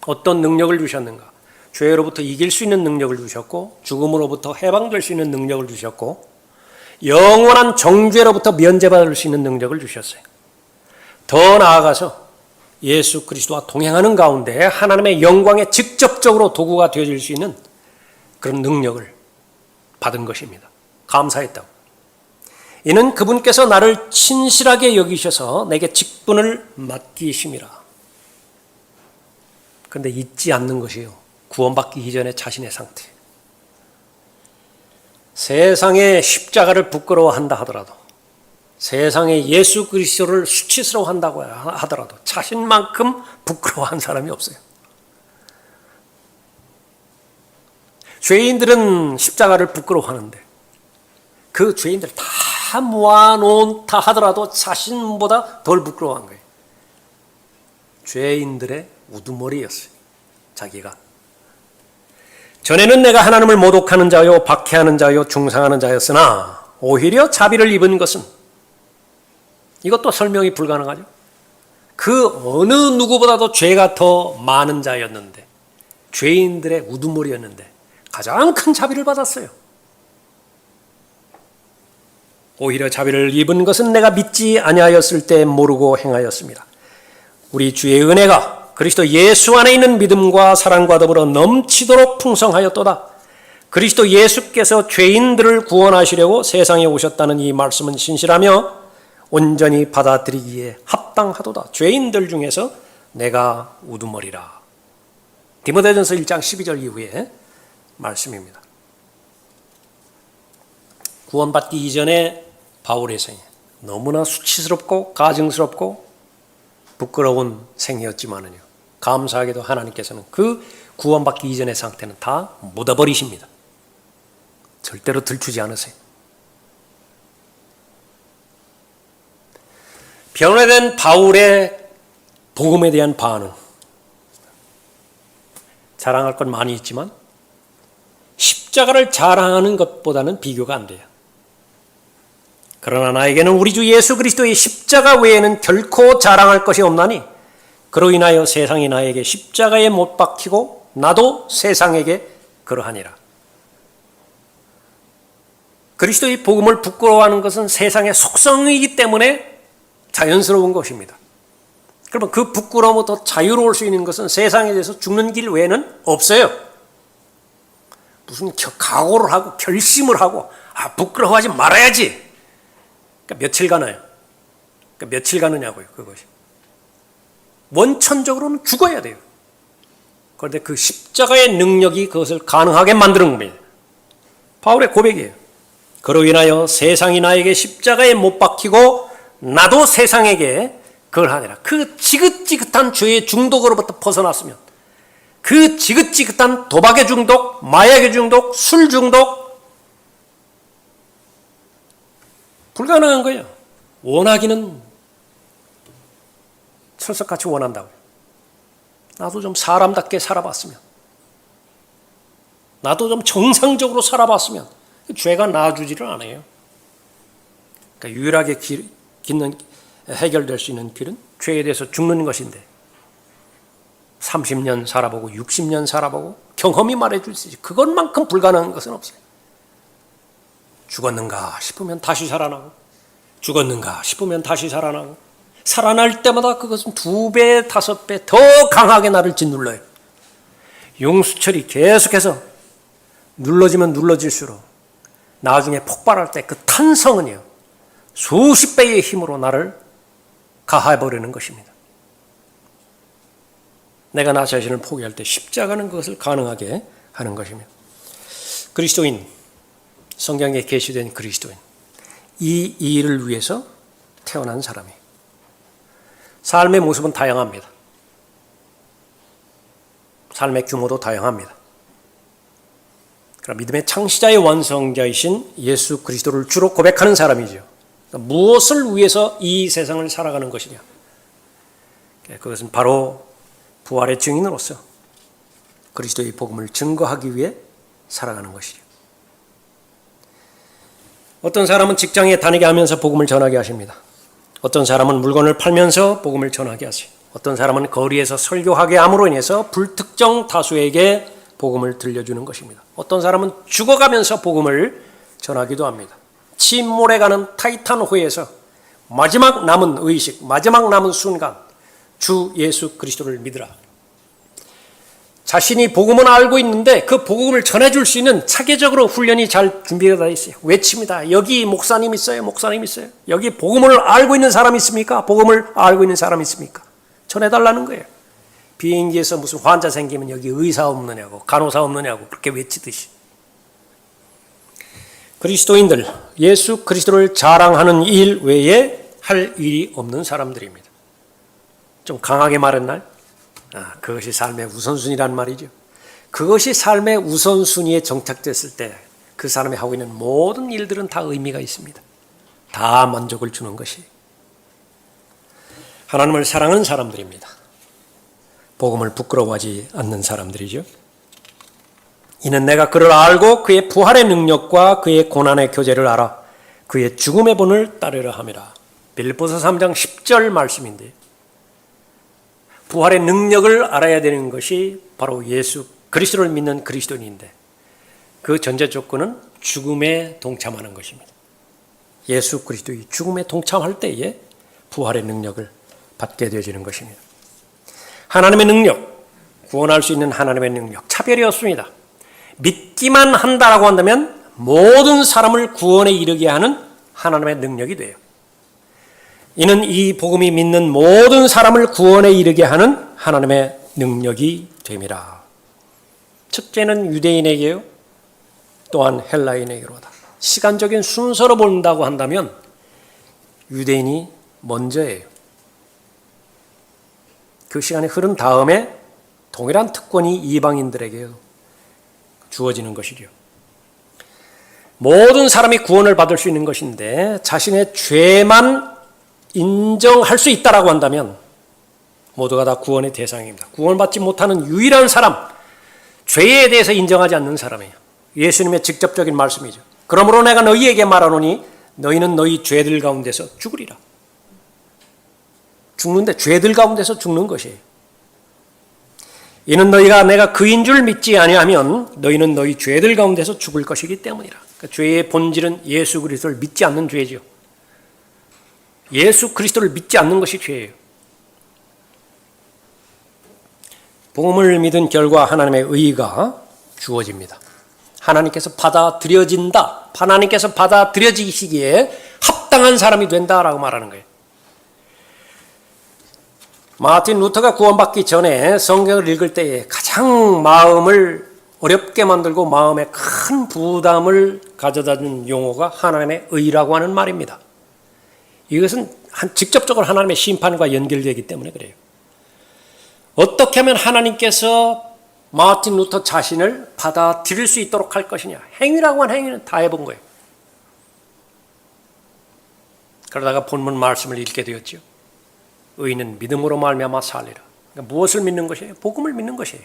어떤 능력을 주셨는가? 죄로부터 이길 수 있는 능력을 주셨고, 죽음으로부터 해방될 수 있는 능력을 주셨고, 영원한 정죄로부터 면제받을 수 있는 능력을 주셨어요. 더 나아가서 예수 그리스도와 동행하는 가운데 하나님의 영광에 직접적으로 도구가 되어질 수 있는 그런 능력을 받은 것입니다. 감사했다고. 이는 그분께서 나를 친실하게 여기셔서 내게 직분을 맡기심이라. 그런데 잊지 않는 것이요. 구원받기 이전의 자신의 상태. 세상의 십자가를 부끄러워한다 하더라도, 세상에 예수 그리스도를 수치스러워한다고 하더라도 자신만큼 부끄러워한 사람이 없어요. 죄인들은 십자가를 부끄러워하는데 그 죄인들 다 모아놓다 하더라도 자신보다 덜 부끄러워한 거예요. 죄인들의 우두머리였어요. 자기가. 전에는 내가 하나님을 모독하는 자요, 박해하는 자요, 중상하는 자였으나 오히려 자비를 입은 것은, 이것도 설명이 불가능하죠. 그 어느 누구보다도 죄가 더 많은 자였는데, 죄인들의 우두머리였는데 가장 큰 자비를 받았어요. 오히려 자비를 입은 것은 내가 믿지 아니하였을 때 모르고 행하였습니다. 우리 주의 은혜가 그리스도 예수 안에 있는 믿음과 사랑과 더불어 넘치도록 풍성하였도다. 그리스도 예수께서 죄인들을 구원하시려고 세상에 오셨다는 이 말씀은 신실하며 온전히 받아들이기에 합당하도다. 죄인들 중에서 내가 우두머리라. 디모데전서 1장 12절 이후에 말씀입니다. 구원받기 이전에 바울의 생, 너무나 수치스럽고 가증스럽고 부끄러운 생이었지만은요, 감사하게도 하나님께서는 그 구원받기 이전의 상태는 다 묻어버리십니다. 절대로 들추지 않으세요. 변화된 바울의 복음에 대한 반응, 자랑할 건 많이 있지만 십자가를 자랑하는 것보다는 비교가 안 돼요. 그러나 나에게는 우리 주 예수 그리스도의 십자가 외에는 결코 자랑할 것이 없나니 그로 인하여 세상이 나에게 십자가에 못 박히고 나도 세상에게 그러하니라. 그리스도의 복음을 부끄러워하는 것은 세상의 속성이기 때문에 자연스러운 것입니다. 그러면 그 부끄러움부터 자유로울 수 있는 것은 세상에 대해서 죽는 길 외에는 없어요. 무슨 각오를 하고 결심을 하고 부끄러워하지 말아야지. 그러니까 며칠 가나요? 그러니까 며칠 가느냐고요, 그것이. 원천적으로는 죽어야 돼요. 그런데 그 십자가의 능력이 그것을 가능하게 만드는 겁니다. 바울의 고백이에요. 그로 인하여 세상이 나에게 십자가에 못 박히고 나도 세상에게 그걸 하니라. 그 지긋지긋한 죄의 중독으로부터 벗어났으면, 그 지긋지긋한 도박의 중독, 마약의 중독, 술 중독, 불가능한 거예요. 원하기는 철석같이 원한다고요. 나도 좀 사람답게 살아봤으면, 나도 좀 정상적으로 살아봤으면, 죄가 놔주지를 않아요. 그러니까 유일하게 해결될 수 있는 길은 죄에 대해서 죽는 것인데 30년 살아보고 60년 살아보고 경험이 말해줄 수 있지. 그것만큼 불가능한 것은 없어요. 죽었는가 싶으면 다시 살아나고 죽었는가 싶으면 다시 살아나고 살아날 때마다 그것은 2배, 5배 더 강하게 나를 짓눌러요. 용수철이 계속해서 눌러지면 눌러질수록 나중에 폭발할 때 그 탄성은요 수십 배의 힘으로 나를 가해버리는 것입니다. 내가 나 자신을 포기할 때 십자가는 그것을 가능하게 하는 것입니다. 그리스도인, 성경에 계시된 그리스도인, 이 일을 위해서 태어난 사람이에요. 삶의 모습은 다양합니다. 삶의 규모도 다양합니다. 그럼 믿음의 창시자의 완성자이신 예수 그리스도를 주로 고백하는 사람이죠. 그러니까 무엇을 위해서 이 세상을 살아가는 것이냐? 그것은 바로 부활의 증인으로서 그리스도의 복음을 증거하기 위해 살아가는 것이죠. 어떤 사람은 직장에 다니게 하면서 복음을 전하게 하십니다. 어떤 사람은 물건을 팔면서 복음을 전하게 하세요. 어떤 사람은 거리에서 설교하게 함으로 인해서 불특정 다수에게 복음을 들려주는 것입니다. 어떤 사람은 죽어가면서 복음을 전하기도 합니다. 침몰해가는 타이탄호에서 마지막 남은 의식, 마지막 남은 순간 주 예수 그리스도를 믿으라. 자신이 복음은 알고 있는데 그 복음을 전해줄 수 있는 체계적으로 훈련이 잘 준비가 되어 있어요. 외칩니다. 여기 목사님 있어요. 목사님 있어요. 여기 복음을 알고 있는 사람 있습니까? 복음을 알고 있는 사람 있습니까? 전해달라는 거예요. 비행기에서 무슨 환자 생기면 여기 의사 없느냐고 간호사 없느냐고 그렇게 외치듯이. 그리스도인들, 예수 그리스도를 자랑하는 일 외에 할 일이 없는 사람들입니다. 좀 강하게 말했나요? 그것이 삶의 우선순위란 말이죠. 그것이 삶의 우선순위에 정착됐을 때 그 사람이 하고 있는 모든 일들은 다 의미가 있습니다. 다 만족을 주는 것이. 하나님을 사랑하는 사람들입니다. 복음을 부끄러워하지 않는 사람들이죠. 이는 내가 그를 알고 그의 부활의 능력과 그의 고난의 교제를 알아 그의 죽음의 본을 따르려 함이라. 빌립보서 3장 10절 말씀인데 부활의 능력을 알아야 되는 것이 바로 예수 그리스도를 믿는 그리스도인인데 그 전제 조건은 죽음에 동참하는 것입니다. 예수 그리스도의 죽음에 동참할 때에 부활의 능력을 받게 되어지는 것입니다. 하나님의 능력, 구원할 수 있는 하나님의 능력, 차별이 없습니다. 믿기만 한다라고 한다면 모든 사람을 구원에 이르게 하는 하나님의 능력이 돼요. 이는 이 복음이 믿는 모든 사람을 구원에 이르게 하는 하나님의 능력이 됨이라. 첫째는 유대인에게요. 또한 헬라인에게로다. 시간적인 순서로 본다고 한다면 유대인이 먼저예요. 그 시간이 흐른 다음에 동일한 특권이 이방인들에게 주어지는 것이죠. 모든 사람이 구원을 받을 수 있는 것인데 자신의 죄만 인정할 수 있다라고 한다면 모두가 다 구원의 대상입니다. 구원받지 못하는 유일한 사람, 죄에 대해서 인정하지 않는 사람이에요. 예수님의 직접적인 말씀이죠. 그러므로 내가 너희에게 말하노니 너희는 너희 죄들 가운데서 죽으리라. 죽는데 죄들 가운데서 죽는 것이에요. 이는 너희가 내가 그인 줄 믿지 아니하면 너희는 너희 죄들 가운데서 죽을 것이기 때문이라. 그러니까 죄의 본질은 예수 그리스도를 믿지 않는 죄죠. 예수 그리스도를 믿지 않는 것이 죄예요. 복음을 믿은 결과 하나님의 의가 주어집니다. 하나님께서 받아들여진다. 하나님께서 받아들여지시기에 합당한 사람이 된다라고 말하는 거예요. 마틴 루터가 구원받기 전에 성경을 읽을 때에 가장 마음을 어렵게 만들고 마음에 큰 부담을 가져다 준 용어가 하나님의 의라고 하는 말입니다. 이것은 직접적으로 하나님의 심판과 연결되기 때문에 그래요. 어떻게 하면 하나님께서 마틴 루터 자신을 받아들일 수 있도록 할 것이냐. 행위라고 하는 행위는 다 해본 거예요. 그러다가 본문 말씀을 읽게 되었죠. 의인은 믿음으로 말미암아 살리라. 그러니까 무엇을 믿는 것이에요? 복음을 믿는 것이에요.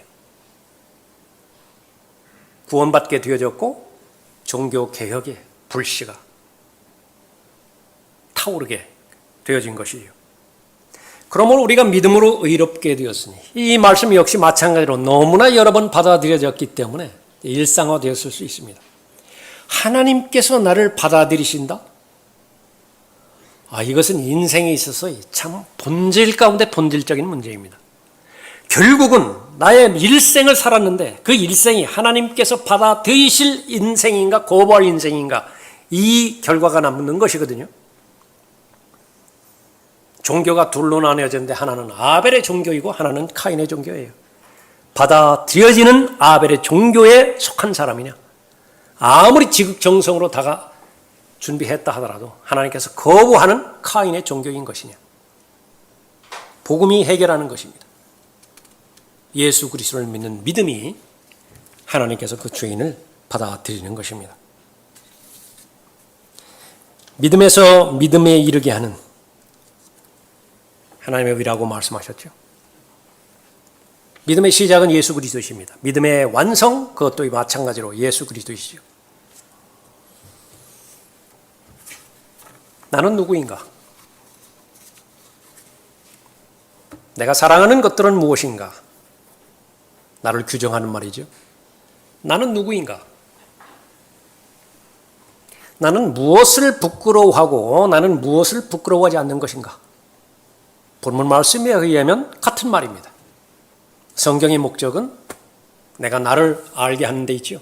구원받게 되어졌고 종교 개혁의 불씨가 차오르게 되어진 것이에요. 그러므로 우리가 믿음으로 의롭게 되었으니 이 말씀 역시 마찬가지로 너무나 여러 번 받아들여졌기 때문에 일상화되었을 수 있습니다. 하나님께서 나를 받아들이신다? 이것은 인생에 있어서 참 본질 가운데 본질적인 문제입니다. 결국은 나의 일생을 살았는데 그 일생이 하나님께서 받아들이실 인생인가 거부할 인생인가 이 결과가 남는 것이거든요. 종교가 둘로 나뉘어졌는데 하나는 아벨의 종교이고 하나는 카인의 종교예요. 받아들여지는 아벨의 종교에 속한 사람이냐, 아무리 지극정성으로 다가 준비했다 하더라도 하나님께서 거부하는 카인의 종교인 것이냐. 복음이 해결하는 것입니다. 예수 그리스도를 믿는 믿음이 하나님께서 그 죄인을 받아들이는 것입니다. 믿음에서 믿음에 이르게 하는 하나님의 위라고 말씀하셨죠. 믿음의 시작은 예수 그리스도이십니다. 믿음의 완성, 그것도 마찬가지로 예수 그리스도이시죠. 나는 누구인가? 내가 사랑하는 것들은 무엇인가? 나를 규정하는 말이죠. 나는 누구인가? 나는 무엇을 부끄러워하고 나는 무엇을 부끄러워하지 않는 것인가? 본문 말씀에 의하면 같은 말입니다. 성경의 목적은 내가 나를 알게 하는 데 있죠.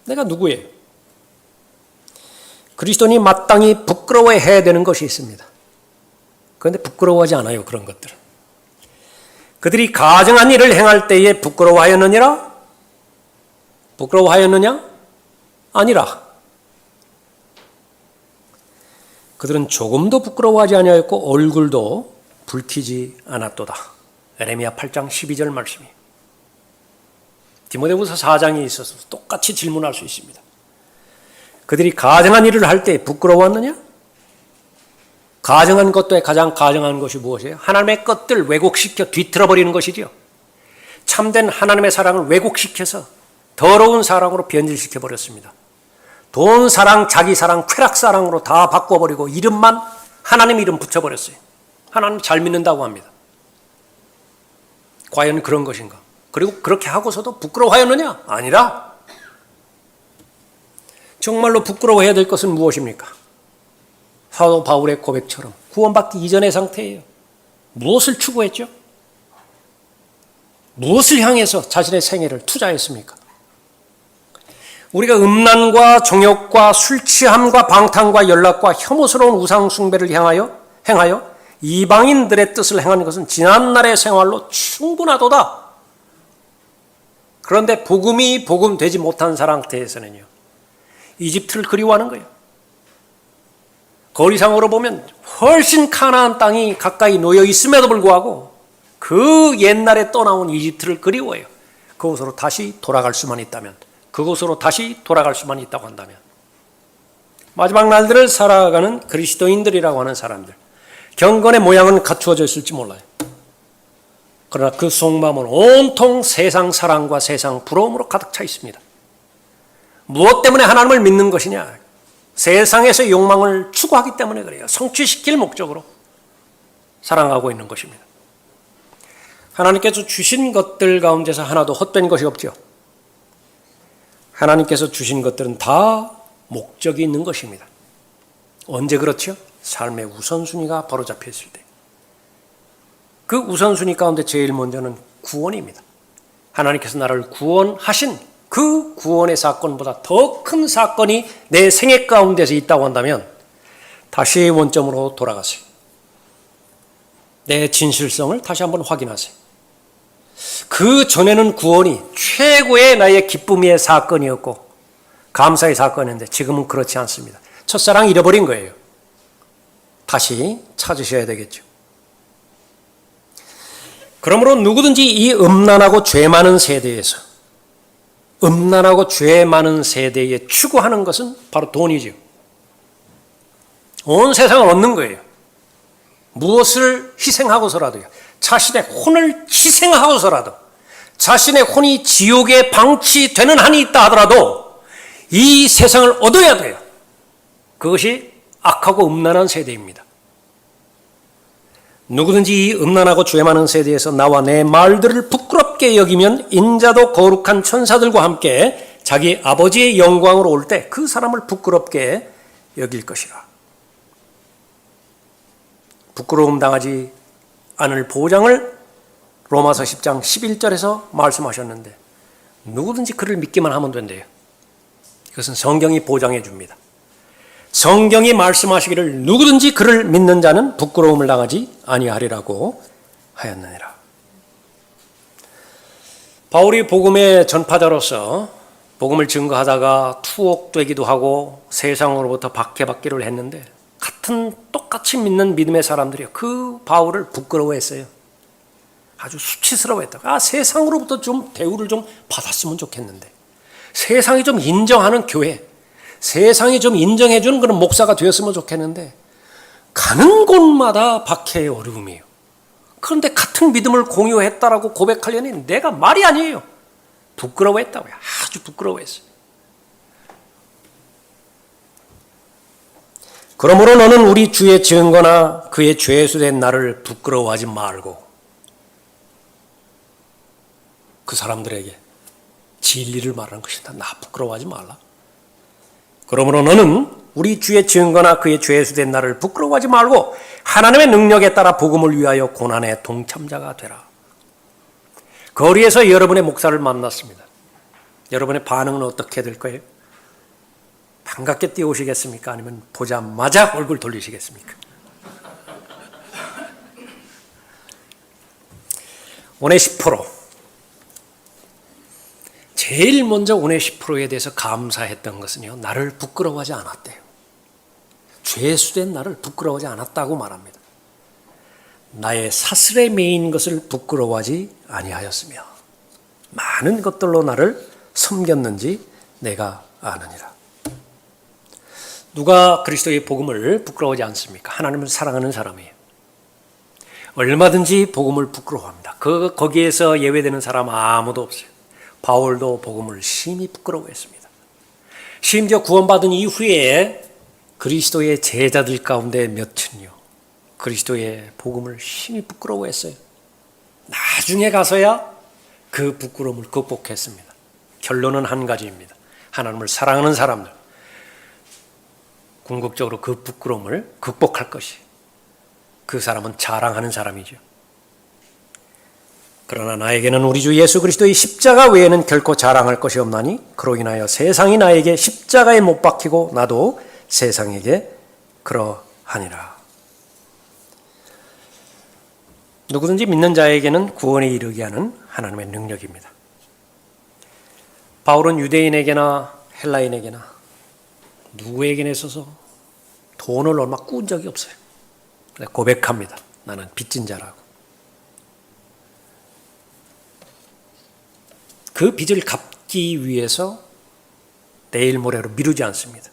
내가 누구예요? 그리스도인이 마땅히 부끄러워해야 되는 것이 있습니다. 그런데 부끄러워하지 않아요. 그런 것들은. 그들이 가증한 일을 행할 때에 부끄러워하였느니라? 부끄러워하였느냐? 아니라. 그들은 조금도 부끄러워하지 아니하였고 얼굴도 붉히지 않았도다. 에레미야 8장 12절 말씀이에요. 디모데후서 4장에 있어서 똑같이 질문할 수 있습니다. 그들이 가증한 일을 할 때 부끄러워하느냐? 가증한 것도에 가장 가증한 것이 무엇이에요? 하나님의 것들 왜곡시켜 뒤틀어버리는 것이죠. 참된 하나님의 사랑을 왜곡시켜서 더러운 사랑으로 변질시켜버렸습니다. 돈 사랑, 자기 사랑, 쾌락 사랑으로 다 바꿔버리고 이름만 하나님 이름 붙여버렸어요. 하나님 잘 믿는다고 합니다. 과연 그런 것인가? 그리고 그렇게 하고서도 부끄러워하였느냐? 아니라. 정말로 부끄러워해야 될 것은 무엇입니까? 사도 바울의 고백처럼 구원받기 이전의 상태예요. 무엇을 추구했죠? 무엇을 향해서 자신의 생애를 투자했습니까? 우리가 음란과 정욕과 술 취함과 방탕과 연락과 혐오스러운 우상 숭배를 행하여 이방인들의 뜻을 행하는 것은 지난날의 생활로 충분하도다. 그런데 복음이 복음되지 못한 상태에서는요, 이집트를 그리워하는 거예요. 거리상으로 보면 훨씬 가나안 땅이 가까이 놓여 있음에도 불구하고 그 옛날에 떠나온 이집트를 그리워해요. 그곳으로 다시 돌아갈 수만 있다면, 그곳으로 다시 돌아갈 수만 있다고 한다면. 마지막 날들을 살아가는 그리스도인들이라고 하는 사람들, 경건의 모양은 갖추어져 있을지 몰라요. 그러나 그 속마음은 온통 세상 사랑과 세상 부러움으로 가득 차 있습니다. 무엇 때문에 하나님을 믿는 것이냐? 세상에서 욕망을 추구하기 때문에 그래요. 성취시킬 목적으로 사랑하고 있는 것입니다. 하나님께서 주신 것들 가운데서 하나도 헛된 것이 없죠. 하나님께서 주신 것들은 다 목적이 있는 것입니다. 언제 그렇죠? 삶의 우선순위가 바로 잡혀 있을 때. 그 우선순위 가운데 제일 먼저는 구원입니다. 하나님께서 나를 구원하신 그 구원의 사건보다 더 큰 사건이 내 생애 가운데서 있다고 한다면 다시 원점으로 돌아가세요. 내 진실성을 다시 한번 확인하세요. 그 전에는 구원이 최고의 나의 기쁨의 사건이었고 감사의 사건이었는데 지금은 그렇지 않습니다. 첫사랑 잃어버린 거예요. 다시 찾으셔야 되겠죠. 그러므로 누구든지 이 음란하고 죄 많은 세대에서, 음란하고 죄 많은 세대에 추구하는 것은 바로 돈이죠. 온 세상을 얻는 거예요. 무엇을 희생하고서라도요. 자신의 혼을 희생하고서라도, 자신의 혼이 지옥에 방치되는 한이 있다 하더라도 이 세상을 얻어야 돼요. 그것이 악하고 음란한 세대입니다. 누구든지 이 음란하고 죄 많은 세대에서 나와 내 말들을 부끄럽게 여기면 인자도 거룩한 천사들과 함께 자기 아버지의 영광으로 올 때 그 사람을 부끄럽게 여길 것이라. 부끄러움 당하지 않을 보장을 로마서 10장 11절에서 말씀하셨는데 누구든지 그를 믿기만 하면 된대요. 이것은 성경이 보장해 줍니다. 성경이 말씀하시기를 누구든지 그를 믿는 자는 부끄러움을 당하지 아니하리라고 하였느니라. 바울이 복음의 전파자로서 복음을 증거하다가 투옥되기도 하고 세상으로부터 박해받기를 했는데 똑같이 믿는 믿음의 사람들이 그 바울을 부끄러워했어요. 아주 수치스러워했다고. 세상으로부터 좀 대우를 좀 받았으면 좋겠는데, 세상이 좀 인정하는 교회, 세상이 좀 인정해주는 그런 목사가 되었으면 좋겠는데 가는 곳마다 박해의 어려움이에요. 그런데 같은 믿음을 공유했다라고 고백하려니 내가 말이 아니에요. 부끄러워했다고요. 아주 부끄러워했어요. 그러므로 너는 우리 주의 증거나 그의 죄수된 나를 부끄러워하지 말고, 그 사람들에게 진리를 말하는 것이다. 나 부끄러워하지 말라. 그러므로 너는 우리 주의 증거나 그의 죄수된 나를 부끄러워하지 말고 하나님의 능력에 따라 복음을 위하여 고난의 동참자가 되라. 거리에서 여러분의 목사를 만났습니다. 여러분의 반응은 어떻게 될 거예요? 반갑게 뛰어오시겠습니까? 아니면 보자마자 얼굴 돌리시겠습니까? 오네시포로. 제일 먼저 오네시포로에 대해서 감사했던 것은요, 나를 부끄러워하지 않았대요. 죄수된 나를 부끄러워하지 않았다고 말합니다. 나의 사슬에 매인 것을 부끄러워하지 아니하였으며 많은 것들로 나를 섬겼는지 내가 아느니라. 누가 그리스도의 복음을 부끄러워하지 않습니까? 하나님을 사랑하는 사람이에요. 얼마든지 복음을 부끄러워합니다. 거기에서 예외되는 사람 아무도 없어요. 바울도 복음을 심히 부끄러워했습니다. 심지어 구원받은 이후에 그리스도의 제자들 가운데 몇은요, 그리스도의 복음을 심히 부끄러워했어요. 나중에 가서야 그 부끄러움을 극복했습니다. 결론은 한 가지입니다. 하나님을 사랑하는 사람들, 궁극적으로 그 부끄러움을 극복할 것이, 그 사람은 자랑하는 사람이죠. 그러나 나에게는 우리 주 예수 그리스도의 십자가 외에는 결코 자랑할 것이 없나니 그로 인하여 세상이 나에게 십자가에 못 박히고 나도 세상에게 그러하니라. 누구든지 믿는 자에게는 구원에 이르게 하는 하나님의 능력입니다. 바울은 유대인에게나 헬라인에게나 누구에게나 있어서 돈을 얼마 꾼 적이 없어요. 고백합니다. 나는 빚진 자라고. 그 빚을 갚기 위해서 내일 모레로 미루지 않습니다.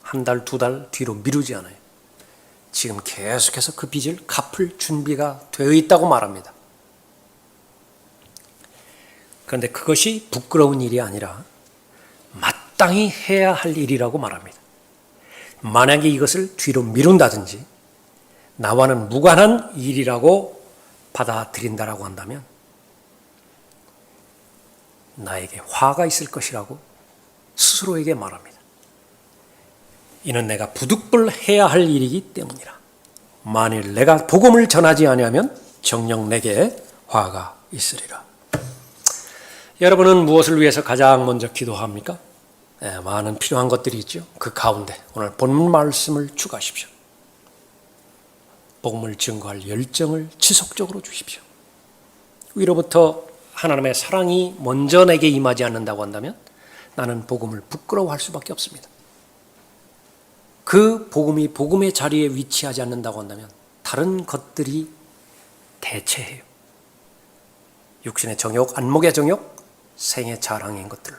한 달, 두 달 뒤로 미루지 않아요. 지금 계속해서 그 빚을 갚을 준비가 되어 있다고 말합니다. 그런데 그것이 부끄러운 일이 아니라 마땅히 해야 할 일이라고 말합니다. 만약에 이것을 뒤로 미룬다든지 나와는 무관한 일이라고 받아들인다라고 한다면 나에게 화가 있을 것이라고 스스로에게 말합니다. 이는 내가 부득불해야 할 일이기 때문이라. 만일 내가 복음을 전하지 아니하면 정녕 내게 화가 있으리라. 여러분은 무엇을 위해서 가장 먼저 기도합니까? 많은 필요한 것들이 있죠. 그 가운데 오늘 본문 말씀을 추가하십시오. 복음을 증거할 열정을 지속적으로 주십시오. 위로부터 하나님의 사랑이 먼저 내게 임하지 않는다고 한다면 나는 복음을 부끄러워할 수밖에 없습니다. 그 복음이 복음의 자리에 위치하지 않는다고 한다면 다른 것들이 대체해요. 육신의 정욕, 안목의 정욕, 생의 자랑인 것들로.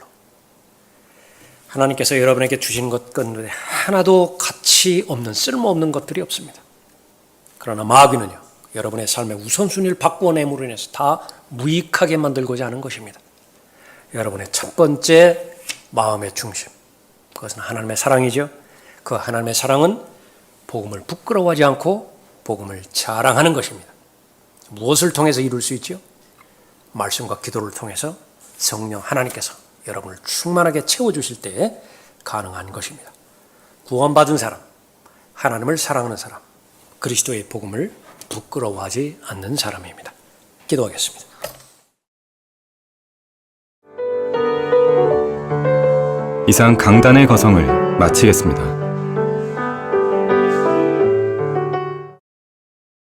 하나님께서 여러분에게 주신 것 가운데 하나도 가치 없는, 쓸모없는 것들이 없습니다. 그러나 마귀는요, 여러분의 삶의 우선순위를 바꾸어 내므로 인해서 다 무익하게 만들고자 하는 것입니다. 여러분의 첫 번째 마음의 중심, 그것은 하나님의 사랑이죠. 그 하나님의 사랑은 복음을 부끄러워하지 않고 복음을 자랑하는 것입니다. 무엇을 통해서 이룰 수 있죠? 말씀과 기도를 통해서 성령 하나님께서 여러분을 충만하게 채워주실 때 가능한 것입니다. 구원받은 사람, 하나님을 사랑하는 사람, 그리스도의 복음을 부끄러워하지 않는 사람입니다. 기도하겠습니다. 이상 강단의 거성을 마치겠습니다.